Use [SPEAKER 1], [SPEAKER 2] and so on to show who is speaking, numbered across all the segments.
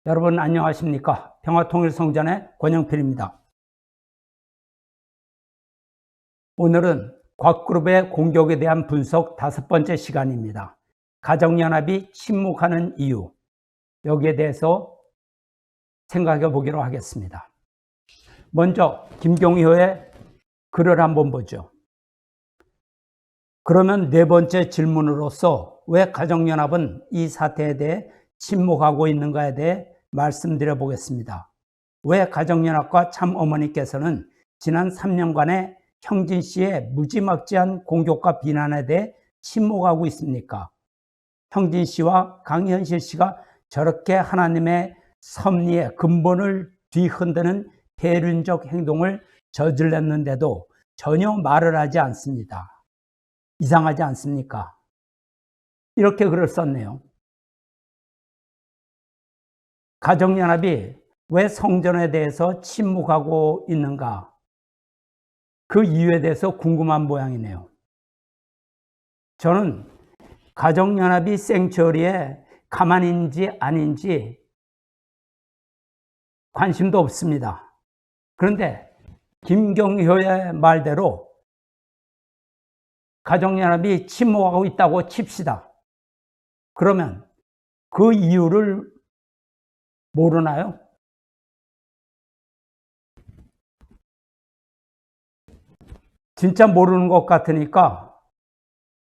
[SPEAKER 1] 여러분 안녕하십니까? 평화통일성전의 권영필입니다. 오늘은 곽그룹의 공격에 대한 분석 5번째 시간입니다. 가정연합이 침묵하는 이유, 여기에 대해서 생각해 보기로 하겠습니다. 먼저 김경효의 글을 한번 보죠. 그러면 네 번째 질문으로서 왜 가정연합은 이 사태에 대해 침묵하고 있는가에 대해 말씀드려 보겠습니다. 왜 가정연합과 참어머니께서는 지난 3년간의 형진 씨의 무지막지한 공격과 비난에 대해 침묵하고 있습니까? 형진 씨와 강현실 씨가 저렇게 하나님의 섭리의 근본을 뒤흔드는 배륜적 행동을 저질렀는데도 전혀 말을 하지 않습니다. 이상하지 않습니까? 이렇게 글을 썼네요. 가정연합이 왜 성전에 대해서 침묵하고 있는가? 그 이유에 대해서 궁금한 모양이네요. 저는 가정연합이 생처리에 가만인지 아닌지 관심도 없습니다. 그런데 김경효의 말대로 가정연합이 침묵하고 있다고 칩시다. 그러면 그 이유를 모르나요? 진짜 모르는 것 같으니까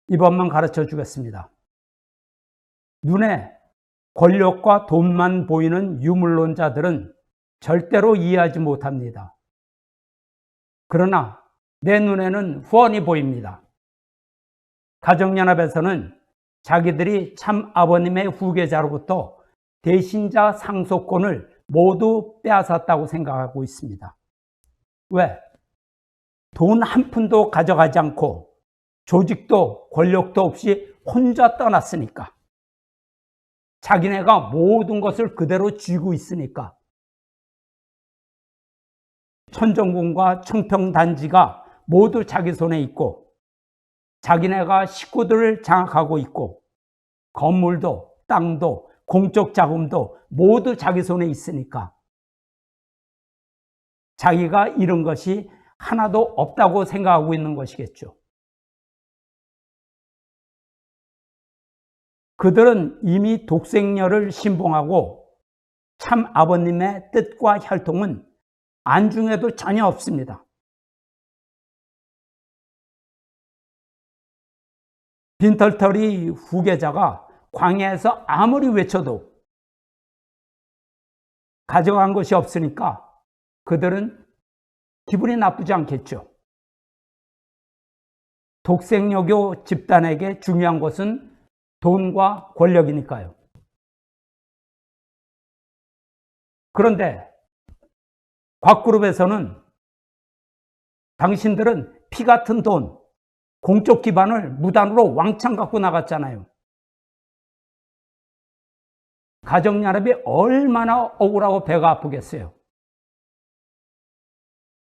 [SPEAKER 1] 이번만 가르쳐 주겠습니다. 눈에 권력과 돈만 보이는 유물론자들은 절대로 이해하지 못합니다. 그러나 내 눈에는 훤히 보입니다. 가정연합에서는 자기들이 참 아버님의 후계자로부터 대신자 상속권을 모두 빼앗았다고 생각하고 있습니다. 왜? 돈 한 푼도 가져가지 않고 조직도 권력도 없이 혼자 떠났으니까. 자기네가 모든 것을 그대로 쥐고 있으니까. 천정궁과 청평단지가 모두 자기 손에 있고 자기네가 식구들을 장악하고 있고 건물도 땅도 공적 자금도 모두 자기 손에 있으니까 자기가 잃은 것이 하나도 없다고 생각하고 있는 것이겠죠. 그들은 이미 독생녀를 신봉하고 참 아버님의 뜻과 혈통은 안중에도 전혀 없습니다. 빈털터리 후계자가 광야에서 아무리 외쳐도 가져간 것이 없으니까 그들은 기분이 나쁘지 않겠죠. 독생여교 집단에게 중요한 것은 돈과 권력이니까요. 그런데 곽그룹에서는 당신들은 피 같은 돈, 공적 기반을 무단으로 왕창 갖고 나갔잖아요. 가정연합이 얼마나 억울하고 배가 아프겠어요.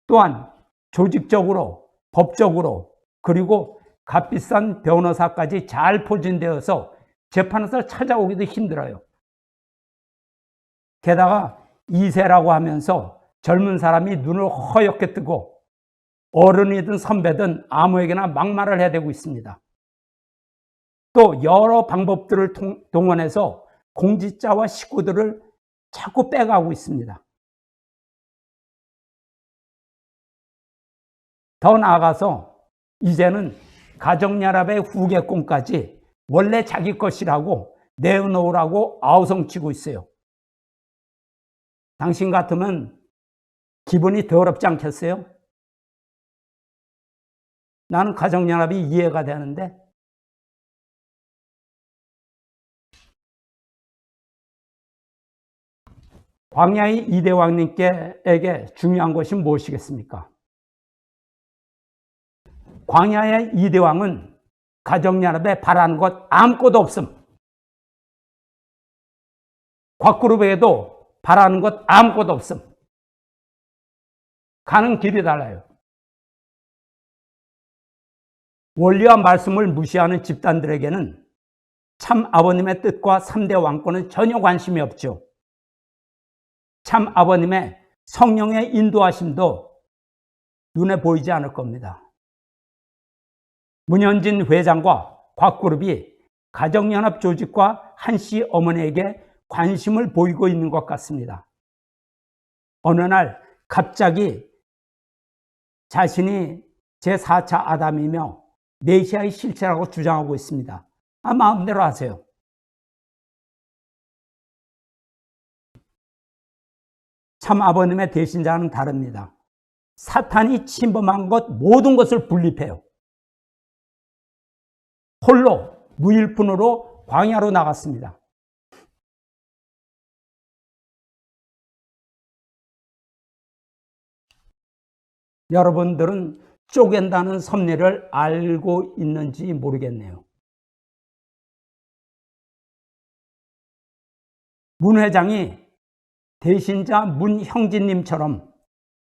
[SPEAKER 1] 또한 조직적으로, 법적으로, 그리고 값비싼 변호사까지 잘 포진되어서 재판에서 찾아오기도 힘들어요. 게다가 2세라고 하면서 젊은 사람이 눈을 허옇게 뜨고 어른이든 선배든 아무에게나 막말을 해대고 있습니다. 또 여러 방법들을 동원해서 공직자와 식구들을 자꾸 빼가고 있습니다. 더 나아가서 이제는 가정연합의 후계권까지 원래 자기 것이라고 내놓으라고 아우성치고 있어요. 당신 같으면 기분이 더럽지 않겠어요? 나는 가정연합이 이해가 되는데 광야의 이대왕님께에게 중요한 것이 무엇이겠습니까? 광야의 이대왕은 가정연합에 바라는 것 아무것도 없음. 곽그룹에도 바라는 것 아무것도 없음. 가는 길이 달라요. 원리와 말씀을 무시하는 집단들에게는 참 아버님의 뜻과 3대 왕권은 전혀 관심이 없죠. 참 아버님의 성령의 인도하심도 눈에 보이지 않을 겁니다. 문현진 회장과 곽그룹이 가정연합 조직과 한씨 어머니에게 관심을 보이고 있는 것 같습니다. 어느 날 갑자기 자신이 제4차 아담이며 메시아의 실체라고 주장하고 있습니다. 마음대로 하세요. 참 아버님의 대신자는 다릅니다. 사탄이 침범한 것 모든 것을 분립해요. 홀로 무일푼으로 광야로 나갔습니다. 여러분들은 쪼갠다는 섭리를 알고 있는지 모르겠네요. 문 회장이 대신자 문형진님처럼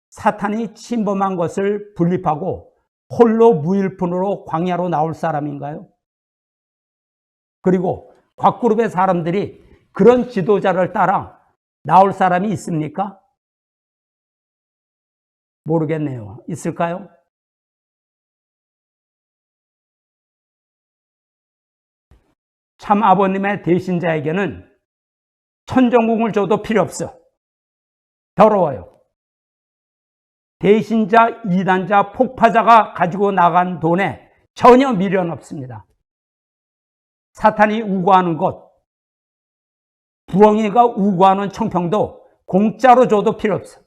[SPEAKER 1] 사탄이 침범한 것을 분립하고 홀로 무일푼으로 광야로 나올 사람인가요? 그리고 곽그룹의 사람들이 그런 지도자를 따라 나올 사람이 있습니까? 모르겠네요. 있을까요? 참 아버님의 대신자에게는 천정궁을 줘도 필요 없어. 더러워요. 대신자, 이단자, 폭파자가 가지고 나간 돈에 전혀 미련 없습니다. 사탄이 우고하는 것, 부엉이가 우고하는 청평도 공짜로 줘도 필요 없어.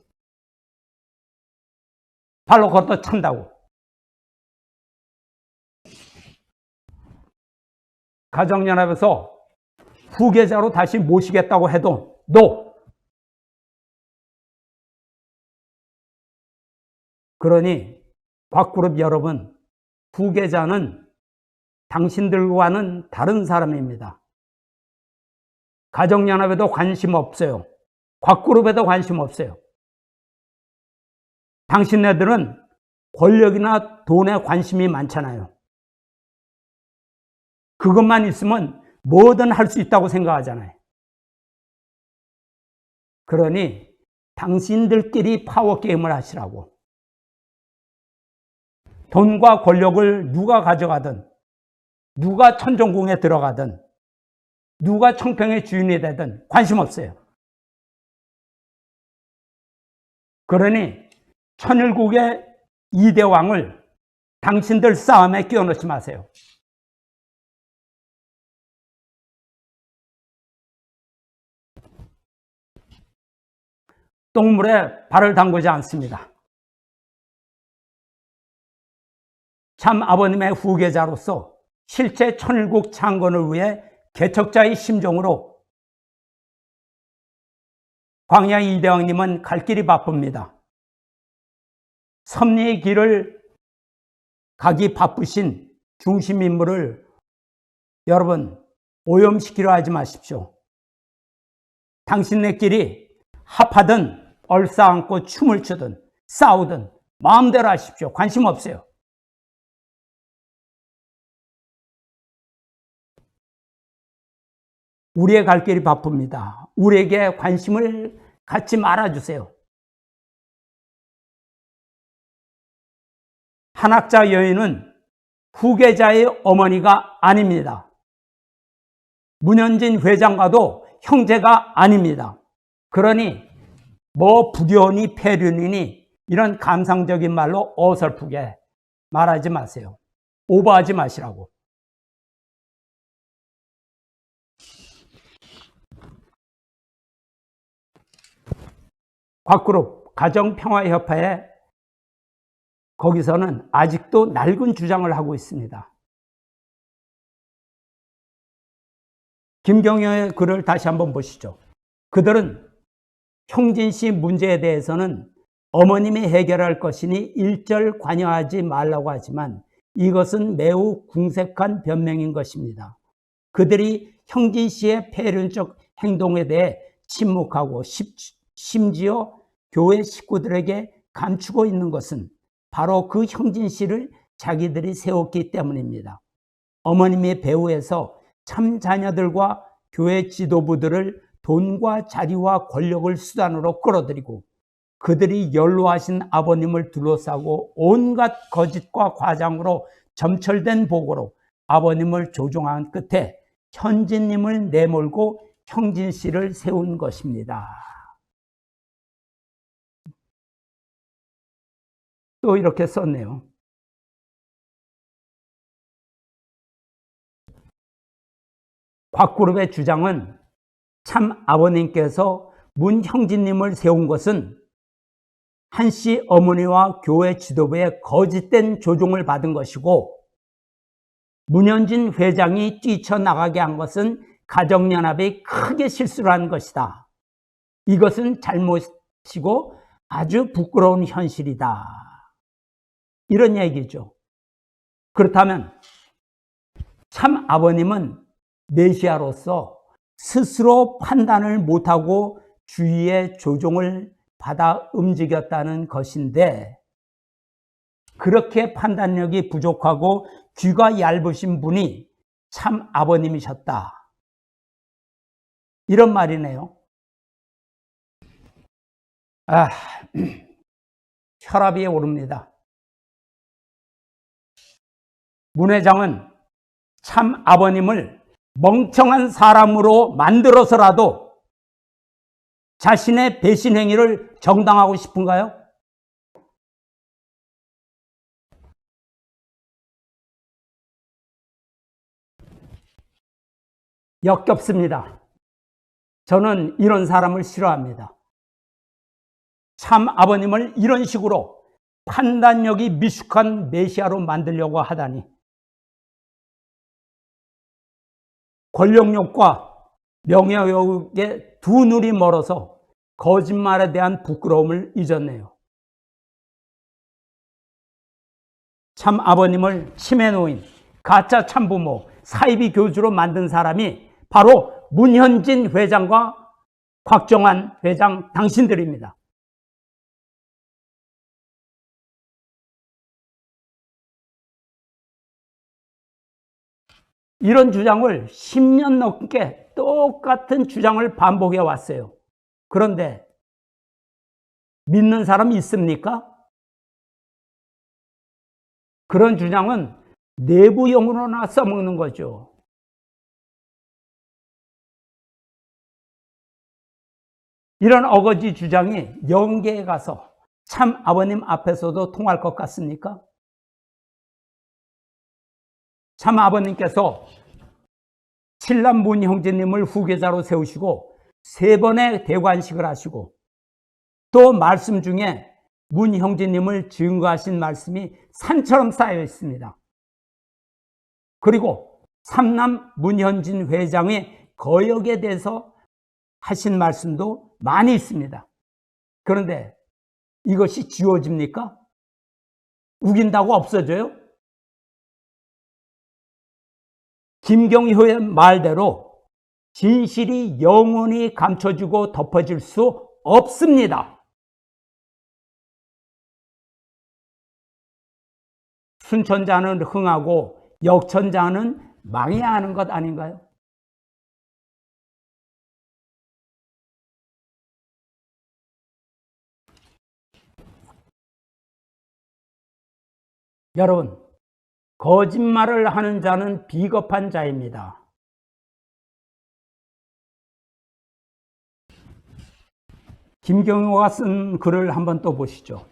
[SPEAKER 1] 발로 걷어 찬다고. 가정연합에서 후계자로 다시 모시겠다고 해도 NO! 그러니 곽그룹 여러분, 후계자는 당신들과는 다른 사람입니다. 가정연합에도 관심 없어요. 곽그룹에도 관심 없어요. 당신네들은 권력이나 돈에 관심이 많잖아요. 그것만 있으면 뭐든 할 수 있다고 생각하잖아요. 그러니 당신들끼리 파워게임을 하시라고. 돈과 권력을 누가 가져가든, 누가 천정궁에 들어가든, 누가 청평의 주인이 되든 관심 없어요. 그러니 천일국의 2대 왕을 당신들 싸움에 끼워넣지 마세요. 똥물에 발을 담그지 않습니다. 참 아버님의 후계자로서 실제 천일국 창건을 위해 개척자의 심정으로 광야 이대왕님은 갈 길이 바쁩니다. 섭리의 길을 가기 바쁘신 중심 인물을 여러분 오염시키려 하지 마십시오. 당신네끼리 합하든 얼싸안고 춤을 추든 싸우든 마음대로 하십시오. 관심 없어요. 우리의 갈 길이 바쁩니다. 우리에게 관심을 갖지 말아주세요. 한학자 여인은 후계자의 어머니가 아닙니다. 문현진 회장과도 형제가 아닙니다. 그러니 뭐 부련이 폐륜이니 이런 감상적인 말로 어설프게 말하지 마세요. 오버하지 마시라고. 곽그룹 가정평화협회에 거기서는 아직도 낡은 주장을 하고 있습니다. 김경영의 글을 다시 한번 보시죠. 그들은 형진 씨 문제에 대해서는 어머님이 해결할 것이니 일절 관여하지 말라고 하지만 이것은 매우 궁색한 변명인 것입니다. 그들이 형진 씨의 폐륜적 행동에 대해 침묵하고 심지어 교회 식구들에게 감추고 있는 것은 바로 그 형진 씨를 자기들이 세웠기 때문입니다. 어머님이 배후에서 참 자녀들과 교회 지도부들을 돈과 자리와 권력을 수단으로 끌어들이고 그들이 연로하신 아버님을 둘러싸고 온갖 거짓과 과장으로 점철된 보고로 아버님을 조종한 끝에 현진님을 내몰고 형진 씨를 세운 것입니다. 또 이렇게 썼네요. 곽그룹의 주장은 참 아버님께서 문형진님을 세운 것은 한씨 어머니와 교회 지도부의 거짓된 조종을 받은 것이고 문현진 회장이 뛰쳐나가게 한 것은 가정연합이 크게 실수를 한 것이다. 이것은 잘못이고 아주 부끄러운 현실이다. 이런 얘기죠. 그렇다면 참 아버님은 메시아로서 스스로 판단을 못하고 주위의 조종을 받아 움직였다는 것인데 그렇게 판단력이 부족하고 귀가 얇으신 분이 참 아버님이셨다. 이런 말이네요. 혈압이 오릅니다. 문 회장은 참 아버님을 멍청한 사람으로 만들어서라도 자신의 배신 행위를 정당하고 싶은가요? 역겹습니다. 저는 이런 사람을 싫어합니다. 참 아버님을 이런 식으로 판단력이 미숙한 메시아로 만들려고 하다니. 권력욕과 명예욕에 두 눈이 멀어서 거짓말에 대한 부끄러움을 잊었네요. 참 아버님을 치매 노인, 가짜 참부모, 사이비 교주로 만든 사람이 바로 문현진 회장과 곽정환 회장 당신들입니다. 이런 주장을 10년 넘게 똑같은 주장을 반복해 왔어요. 그런데 믿는 사람이 있습니까? 그런 주장은 내부용으로나 써먹는 거죠. 이런 어거지 주장이 영계에 가서 참 아버님 앞에서도 통할 것 같습니까? 참 아버님께서 칠남 문형진님을 후계자로 세우시고 3번의 대관식을 하시고 또 말씀 중에 문형진님을 증거하신 말씀이 산처럼 쌓여 있습니다. 그리고 삼남 문현진 회장의 거역에 대해서 하신 말씀도 많이 있습니다. 그런데 이것이 지워집니까? 우긴다고 없어져요? 김경효의 말대로 진실이 영원히 감춰지고 덮어질 수 없습니다. 순천자는 흥하고 역천자는 망해야 하는 것 아닌가요? 여러분, 거짓말을 하는 자는 비겁한 자입니다. 김경호가 쓴 글을 한번 또 보시죠.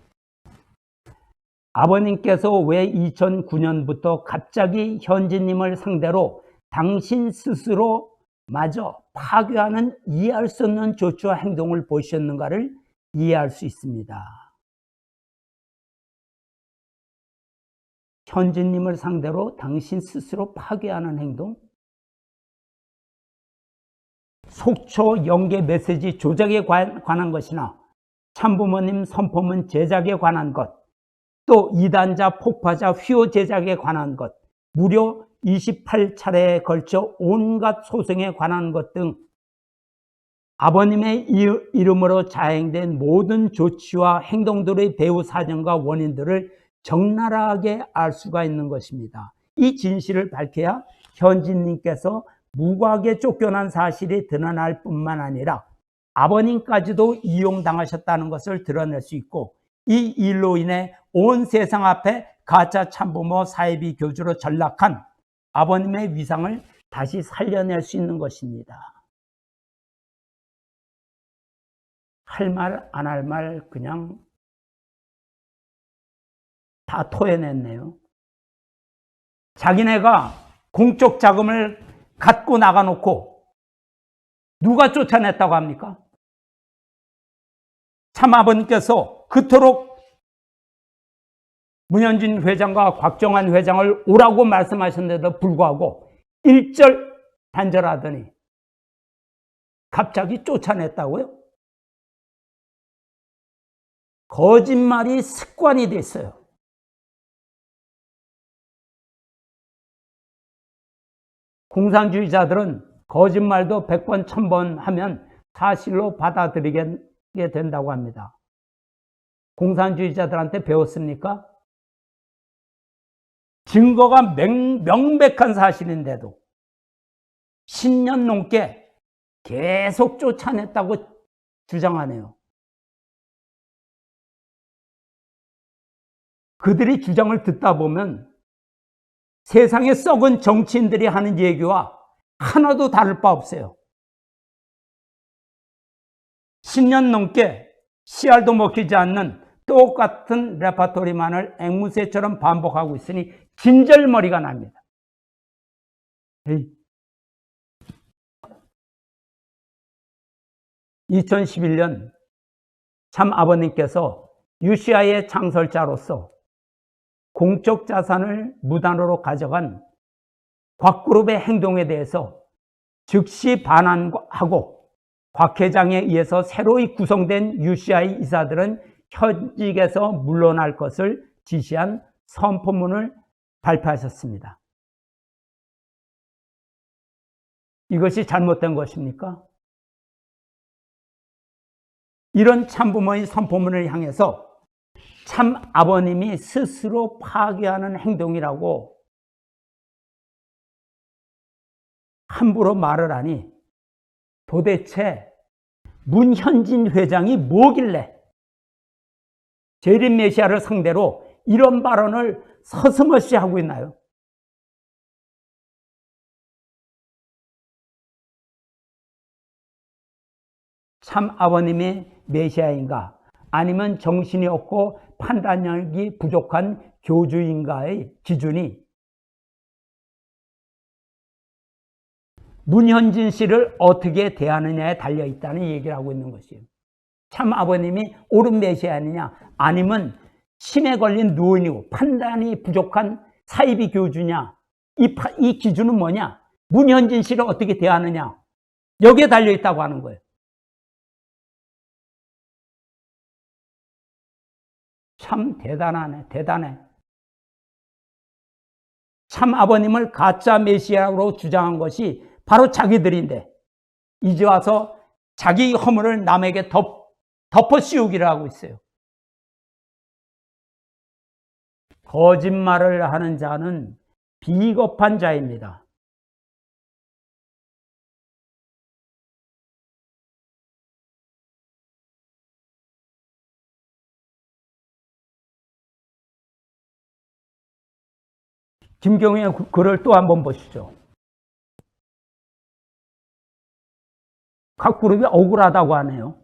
[SPEAKER 1] 아버님께서 왜 2009년부터 갑자기 현진님을 상대로 당신 스스로 마저 파괴하는 이해할 수 없는 조치와 행동을 보셨는가를 이해할 수 있습니다. 현진님을 상대로 당신 스스로 파괴하는 행동? 속초 연계 메시지 조작에 관한 것이나 참부모님 선포문 제작에 관한 것, 또 이단자 폭파자 휘호 제작에 관한 것, 무려 28차례에 걸쳐 온갖 소송에 관한 것 등 아버님의 이름으로 자행된 모든 조치와 행동들의 배후 사정과 원인들을 적나라하게 알 수가 있는 것입니다. 이 진실을 밝혀야 현진님께서 무고하게 쫓겨난 사실이 드러날 뿐만 아니라 아버님까지도 이용당하셨다는 것을 드러낼 수 있고, 이 일로 인해 온 세상 앞에 가짜 참부모 사이비 교주로 전락한 아버님의 위상을 다시 살려낼 수 있는 것입니다. 할 말, 안 할 말 그냥 다 토해냈네요. 자기네가 공적 자금을 갖고 나가놓고 누가 쫓아냈다고 합니까? 참 아버님께서 그토록 문현진 회장과 곽정환 회장을 오라고 말씀하셨는데도 불구하고 일절단절하더니 갑자기 쫓아냈다고요? 거짓말이 습관이 됐어요. 공산주의자들은 거짓말도 100번, 1000번 하면 사실로 받아들이게 된다고 합니다. 공산주의자들한테 배웠습니까? 증거가 명백한 사실인데도 10년 넘게 계속 쫓아냈다고 주장하네요. 그들이 주장을 듣다 보면 세상에 썩은 정치인들이 하는 얘기와 하나도 다를 바 없어요. 10년 넘게 씨알도 먹히지 않는 똑같은 레파토리만을 앵무새처럼 반복하고 있으니 진절머리가 납니다. 2011년 참 아버님께서 UCI의 창설자로서 공적 자산을 무단으로 가져간 곽그룹의 행동에 대해서 즉시 반환하고 곽 회장에 의해서 새로이 구성된 UCI 이사들은 현직에서 물러날 것을 지시한 선포문을 발표하셨습니다. 이것이 잘못된 것입니까? 이런 참부모의 선포문을 향해서 참 아버님이 스스로 파괴하는 행동이라고 함부로 말을 하니 도대체 문현진 회장이 뭐길래 재림 메시아를 상대로 이런 발언을 서슴없이 하고 있나요? 참 아버님이 메시아인가 아니면 정신이 없고 판단력이 부족한 교주인가의 기준이 문현진 씨를 어떻게 대하느냐에 달려있다는 얘기를 하고 있는 것이에요. 참 아버님이 옳은 메시아느냐 아니면 심에 걸린 노인이고 판단이 부족한 사이비 교주냐, 이 기준은 뭐냐, 문현진 씨를 어떻게 대하느냐, 여기에 달려있다고 하는 거예요. 참 대단하네, 대단해. 참 아버님을 가짜 메시아로 주장한 것이 바로 자기들인데 이제 와서 자기 허물을 남에게 덮어 씌우기를 하고 있어요. 거짓말을 하는 자는 비겁한 자입니다. 김경희의 글을 또 한번 보시죠. 각 그룹이 억울하다고 하네요.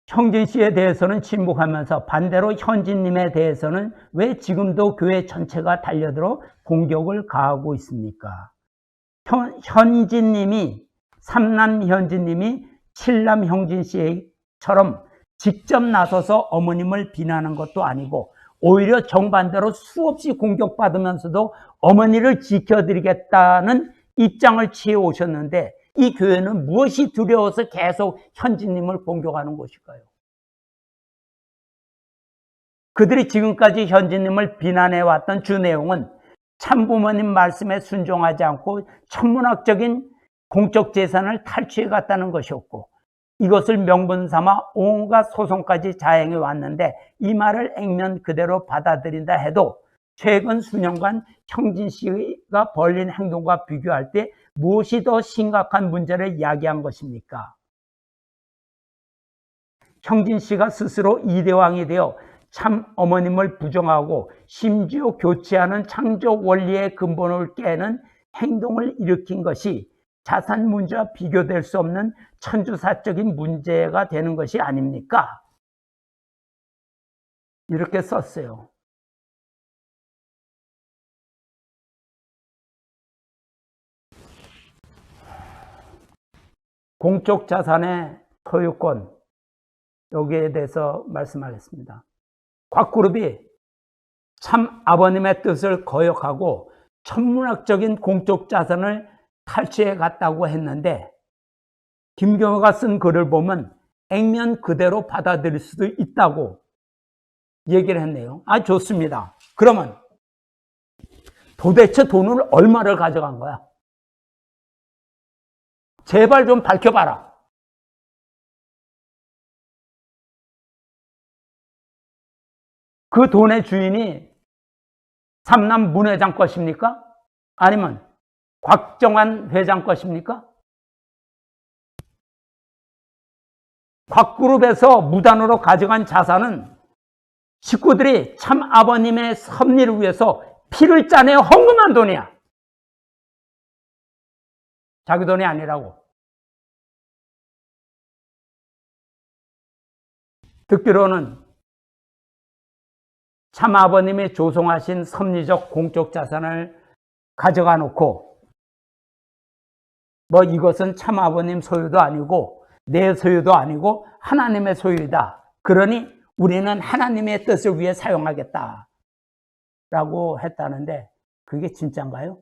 [SPEAKER 1] 형진 씨에 대해서는 침묵하면서 반대로 현진님에 대해서는 왜 지금도 교회 전체가 달려들어 공격을 가하고 있습니까? 현진님이, 삼남 현진님이 칠남 형진 씨처럼 직접 나서서 어머님을 비난한 것도 아니고 오히려 정반대로 수없이 공격받으면서도 어머니를 지켜드리겠다는 입장을 취해 오셨는데 이 교회는 무엇이 두려워서 계속 현진님을 공격하는 것일까요? 그들이 지금까지 현진님을 비난해왔던 주 내용은 참부모님 말씀에 순종하지 않고 천문학적인 공적 재산을 탈취해 갔다는 것이었고 이것을 명분 삼아 온갖 소송까지 자행해 왔는데 이 말을 액면 그대로 받아들인다 해도 최근 수년간 형진 씨가 벌린 행동과 비교할 때 무엇이 더 심각한 문제를 이야기한 것입니까? 형진 씨가 스스로 이대왕이 되어 참 어머님을 부정하고 심지어 교체하는 창조 원리의 근본을 깨는 행동을 일으킨 것이 자산 문제와 비교될 수 없는 천주사적인 문제가 되는 것이 아닙니까? 이렇게 썼어요. 공적 자산의 소유권, 여기에 대해서 말씀하겠습니다. 곽그룹이 참 아버님의 뜻을 거역하고 천문학적인 공적 자산을 탈취해 갔다고 했는데, 김경호가 쓴 글을 보면 액면 그대로 받아들일 수도 있다고 얘기를 했네요. 아, 좋습니다. 그러면 도대체 돈을 얼마를 가져간 거야? 제발 좀 밝혀봐라. 그 돈의 주인이 삼남 문회장 것입니까? 아니면 곽정환 회장 것입니까? 곽그룹에서 무단으로 가져간 자산은 식구들이 참 아버님의 섭리를 위해서 피를 짜내 헌금한 돈이야. 자기 돈이 아니라고. 듣기로는 참 아버님이 조성하신 섭리적 공적 자산을 가져가 놓고, 뭐 이것은 참 아버님 소유도 아니고 내 소유도 아니고 하나님의 소유이다. 그러니 우리는 하나님의 뜻을 위해 사용하겠다 라고 했다는데, 그게 진짜인가요?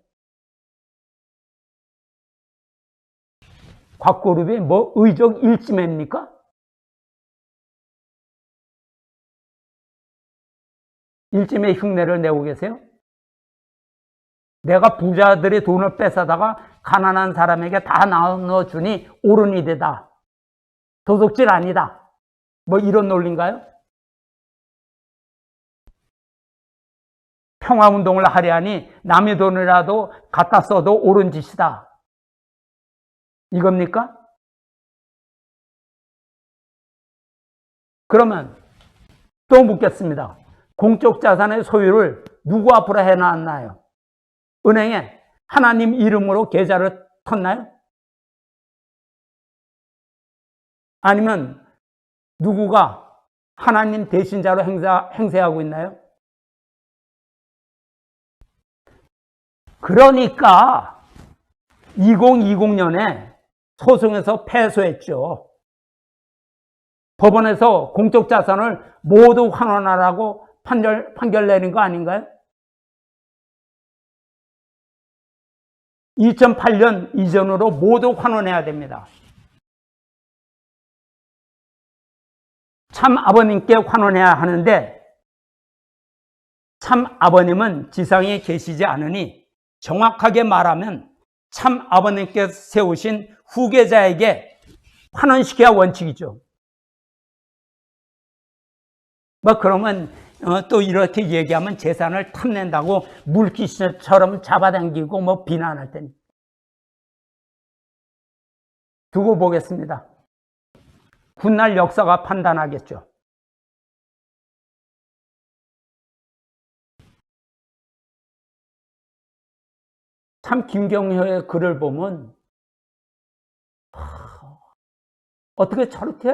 [SPEAKER 1] 곽그룹이 뭐 의적 일지매입니까? 일지매 흉내를 내고 계세요? 내가 부자들의 돈을 뺏어다가 가난한 사람에게 다 나눠주니 옳은 일이다. 도둑질 아니다. 뭐 이런 논리인가요? 평화운동을 하려니 남의 돈이라도 갖다 써도 옳은 짓이다. 이겁니까? 그러면 또 묻겠습니다. 공적 자산의 소유를 누구 앞으로 해놨나요? 은행에 하나님 이름으로 계좌를 텄나요? 아니면 누구가 하나님 대신자로 행세하고 있나요? 그러니까 2020년에 소송에서 패소했죠. 법원에서 공적 자산을 모두 환원하라고 판결 내린 거 아닌가요? 2008년 이전으로 모두 환원해야 됩니다. 참 아버님께 환원해야 하는데, 참 아버님은 지상에 계시지 않으니 정확하게 말하면 참 아버님께 세우신 후계자에게 환원시켜야 원칙이죠. 뭐 그러면 또 이렇게 얘기하면 재산을 탐낸다고 물귀신처럼 잡아당기고 뭐 비난할 테니. 두고 보겠습니다. 훗날 역사가 판단하겠죠. 참 김경효의 글을 보면 어떻게 저렇게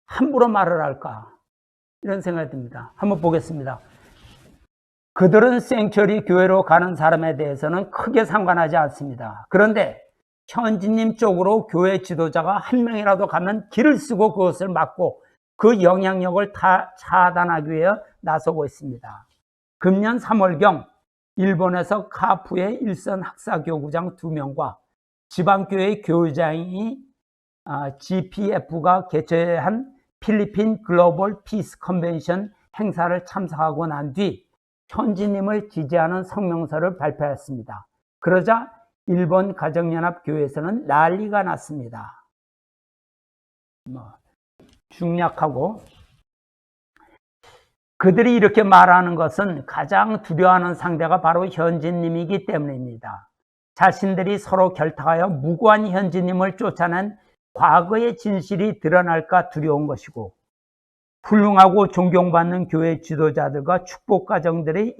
[SPEAKER 1] 함부로 말을 할까, 이런 생각이 듭니다. 한번 보겠습니다. 그들은 생처리 교회로 가는 사람에 대해서는 크게 상관하지 않습니다. 그런데 현지님 쪽으로 교회 지도자가 한 명이라도 가면 길을 쓰고 그것을 막고 그 영향력을 차단하기 위해 나서고 있습니다. 금년 3월경 일본에서 카푸의 일선 학사교구장 2명과 지방교회 교회장이 GPF가 개최한 필리핀 글로벌 피스 컨벤션 행사를 참석하고 난 뒤 현지님을 지지하는 성명서를 발표했습니다. 그러자 일본 가정연합교회에서는 난리가 났습니다. 중략하고 그들이 이렇게 말하는 것은 가장 두려워하는 상대가 바로 현진님이기 때문입니다. 자신들이 서로 결탁하여 무고한 현진님을 쫓아낸 과거의 진실이 드러날까 두려운 것이고, 훌륭하고 존경받는 교회 지도자들과 축복가정들의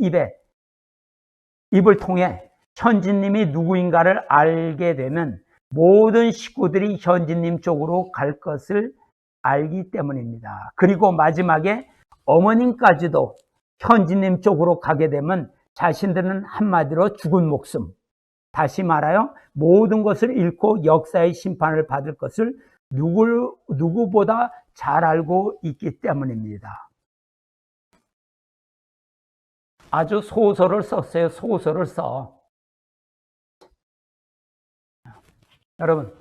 [SPEAKER 1] 입을 통해 현진님이 누구인가를 알게 되면 모든 식구들이 현진님 쪽으로 갈 것을 알기 때문입니다. 그리고 마지막에 어머님까지도 현진님 쪽으로 가게 되면 자신들은 한마디로 죽은 목숨, 다시 말하여 모든 것을 잃고 역사의 심판을 받을 것을 누구보다 잘 알고 있기 때문입니다. 아주 소설을 썼어요. 소설을 써. 여러분,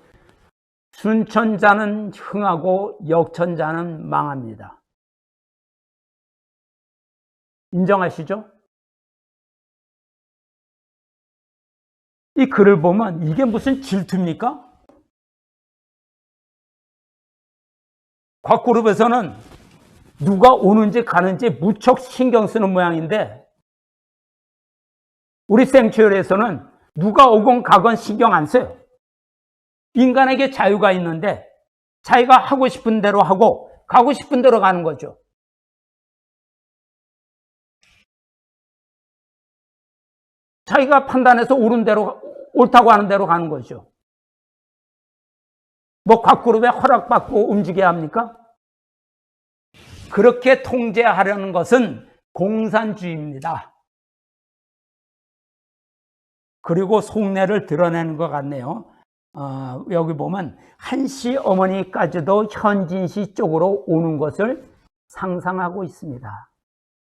[SPEAKER 1] 순천자는 흥하고 역천자는 망합니다. 인정하시죠? 이 글을 보면 이게 무슨 질투입니까? 곽그룹에서는 누가 오는지 가는지 무척 신경 쓰는 모양인데, 우리 생츄얼에서는 누가 오건 가건 신경 안 써요. 인간에게 자유가 있는데 자기가 하고 싶은 대로 하고 가고 싶은 대로 가는 거죠. 자기가 판단해서 옳다고 하는 대로 가는 거죠. 뭐 곽그룹에 허락받고 움직여야 합니까? 그렇게 통제하려는 것은 공산주의입니다. 그리고 속내를 드러내는 것 같네요. 여기 보면 한씨 어머니까지도 현진씨 쪽으로 오는 것을 상상하고 있습니다.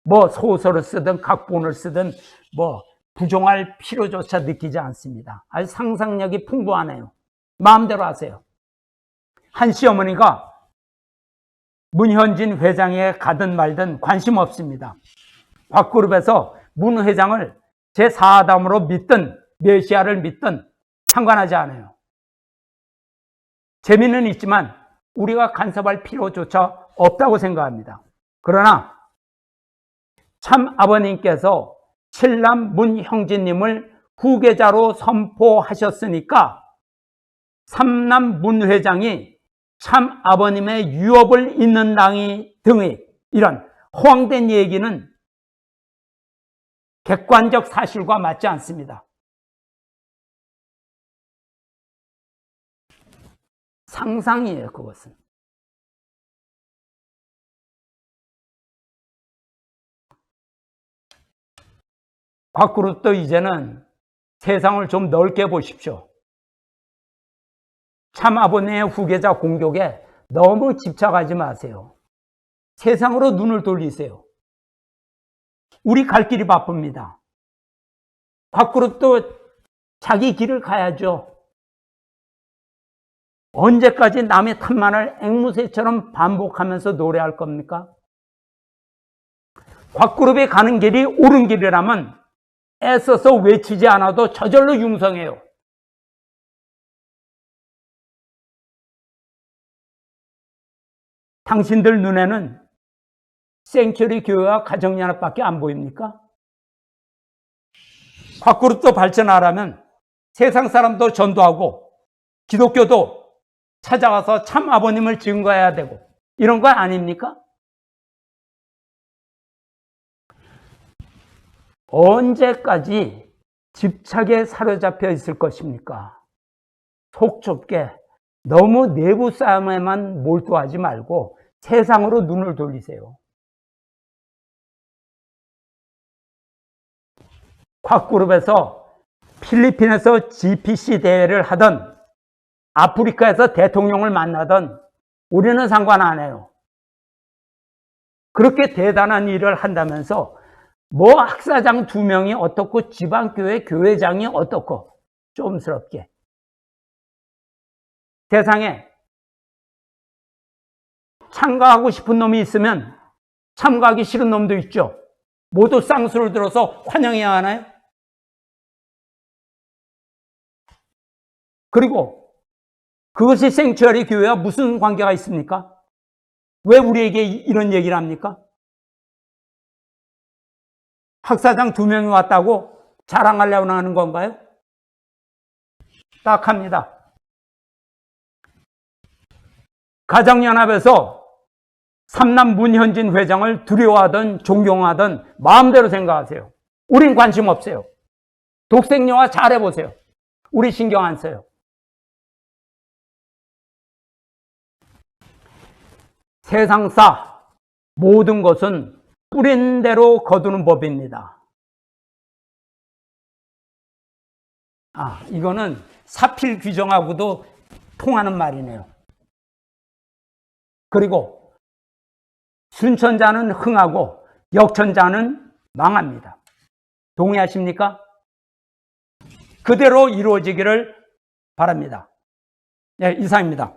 [SPEAKER 1] 뭐 소설을 쓰든 각본을 쓰든 뭐 부정할 필요조차 느끼지 않습니다. 아주 상상력이 풍부하네요. 마음대로 하세요. 한씨 어머니가 문현진 회장에 가든 말든 관심 없습니다. 곽그룹에서 문 회장을 제4담으로 믿든 메시아를 믿든 상관하지 않아요. 재미는 있지만 우리가 간섭할 필요조차 없다고 생각합니다. 그러나 참 아버님께서 칠남 문형진님을 후계자로 선포하셨으니까 삼남 문 회장이 참 아버님의 유업을 잇는 등의 이런 허황된 얘기는 객관적 사실과 맞지 않습니다. 상상이에요, 그것은. 곽그룹도 이제는 세상을 좀 넓게 보십시오. 참 아버님의 후계자 공격에 너무 집착하지 마세요. 세상으로 눈을 돌리세요. 우리 갈 길이 바쁩니다. 곽그룹도 자기 길을 가야죠. 언제까지 남의 탓만을 앵무새처럼 반복하면서 노래할 겁니까? 곽그룹에 가는 길이 옳은 길이라면 애써서 외치지 않아도 저절로 융성해요. 당신들 눈에는 생츄리 교회와 가정연합밖에 안 보입니까? 곽그룹도 발전하려면 세상 사람도 전도하고 기독교도 찾아가서 참 아버님을 증거해야 되고 이런 거 아닙니까? 언제까지 집착에 사로잡혀 있을 것입니까? 속 좁게 너무 내부 싸움에만 몰두하지 말고 세상으로 눈을 돌리세요. 곽그룹에서 필리핀에서 GPC 대회를 하던 아프리카에서 대통령을 만나던 우리는 상관 안 해요. 그렇게 대단한 일을 한다면서 뭐 학사장 2명이 어떻고 지방교회 교회장이 어떻고 좀스럽게. 세상에 참가하고 싶은 놈이 있으면 참가하기 싫은 놈도 있죠. 모두 쌍수를 들어서 환영해야 하나요? 그리고 그것이 생츄어리 교회와 무슨 관계가 있습니까? 왜 우리에게 이런 얘기를 합니까? 학사장 2명이 왔다고 자랑하려고 하는 건가요? 딱합니다. 가정연합에서 삼남 문현진 회장을 두려워하든 존경하든 마음대로 생각하세요. 우린 관심 없어요. 독생영화 잘해보세요. 우리 신경 안 써요. 세상사 모든 것은 뿌린 대로 거두는 법입니다. 이거는 사필 규정하고도 통하는 말이네요. 그리고 순천자는 흥하고 역천자는 망합니다. 동의하십니까? 그대로 이루어지기를 바랍니다. 네, 이상입니다.